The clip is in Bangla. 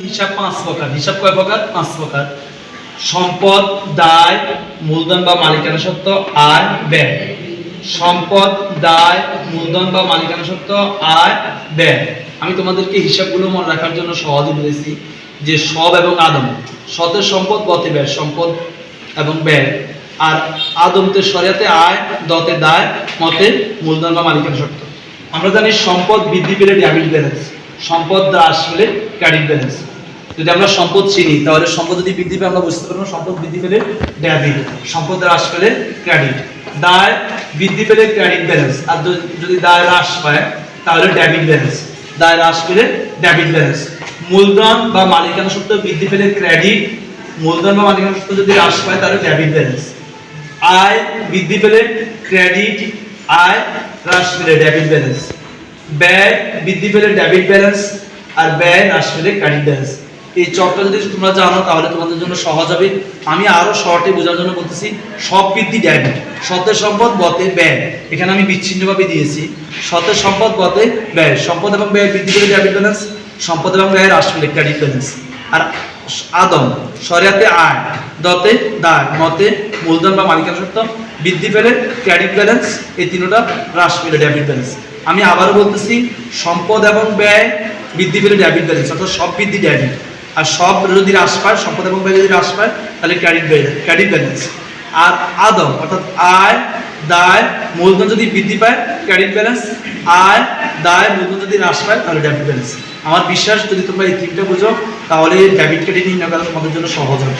হিসাব 5 প্রকার। হিসাব কয় প্রকার? 5 প্রকার। সম্পদ, দায়, মূলধন বা মালিকানা সত্ত্ব, আয়, ব্যয়। সম্পদ, দায়, মূলধন বা মালিকানা সত্ত্ব, আয়, ব্যয়। আমি তোমাদেরকে হিসাবগুলো মনে রাখার জন্য সহজে বলেছি যে সব এবং আদম। সতের সম্পদ, গতে ব্যয়, সম্পদ এবং ব্যয়। আর আদমতে শরিয়াতে আয়, দতে দায়, মতে মূলধন বা মালিকানা সত্ত্ব। আমরা জানি সম্পদ বৃদ্ধি পেলে ডেবিট ব্যালেন্স, সম্পদ হ্রাস পেলে ক্রেডিট ব্যালেন্স। যদি আমরা সম্পদ চিনি তাহলে সম্পদ যদি বৃদ্ধি পেয়ে আমরা বুঝতে পারবো সম্পদ বৃদ্ধি পেলে ডেবিট, সম্পদ হ্রাস পেলে ক্রেডিট। দায় বৃদ্ধি পেলে ক্রেডিট ব্যালেন্স, আর যদি দায় হ্রাস পায় তাহলে ডেবিট ব্যালেন্স। দায় হ্রাস পেলে ডেবিট ব্যালেন্স। মূলধন বা মালিকানা সত্ত্ব বৃদ্ধি পেলে ক্রেডিট, মূলধন বা মালিকানা সত্ত্ব যদি হ্রাস পায় তাহলে ডেবিট ব্যালেন্স। আয় বৃদ্ধি পেলে ক্রেডিট, আয় হ্রাস পেলে ডেবিট ব্যালেন্স। ব্যয় বৃদ্ধি পেলে ডেবিট ব্যালেন্স, আর ব্যয় হ্রাস পেলে ক্রেডিট ব্যালেন্স। এই চকটা যদি তোমরা জানো তাহলে তোমাদের জন্য সহজ হবে। আমি আরো শর্টে বোঝার জন্য বলতেছি, সব বৃদ্ধি ডেবিট, সতের সম্পদ গতে ব্যয়। এখানে আমি বিচ্ছিন্নভাবে দিয়েছি সতের সম্পদ গতে ব্যয়। সম্পদ এবং ব্যয় বৃদ্ধি পেলে ডেবিট ব্যালেন্স, সম্পদ এবং ব্যয় হ্রাস পেলে ক্রেডিট ব্যালেন্স। আর আদম শরিয়াতে আয়, দতে দায়, মতে মূলধন বা মালিকানা সত্ত্ব বৃদ্ধি পেলে ক্রেডিট ব্যালেন্স, এই তিনটা হ্রাস পেলে ডেবিট ব্যালেন্স। আমি আবারও বলতেছি, সম্পদ এবং ব্যয় বৃদ্ধি পেলে ডেবিট ব্যালেন্স, অর্থাৎ সব বৃদ্ধি ডেবিট। আর সব যদি হ্রাস পায়, সম্পদ এবং ব্যয় যদি হ্রাস পায় তাহলে ক্রেডিট ব্যালেন্স। আর আদম অর্থাৎ আয়, দায়, মূলধন যদি বৃদ্ধি পায় ক্রেডিট ব্যালেন্স, আয়, দায়, মূলধন যদি হ্রাস পায় তাহলে ডেবিট ব্যালেন্স। আমার বিশ্বাস যদি তোমরা এই তিনটা বুঝো তাহলে ডেবিট ক্রেডিট নির্ণয় করা তোমাদের জন্য সহজ হবে।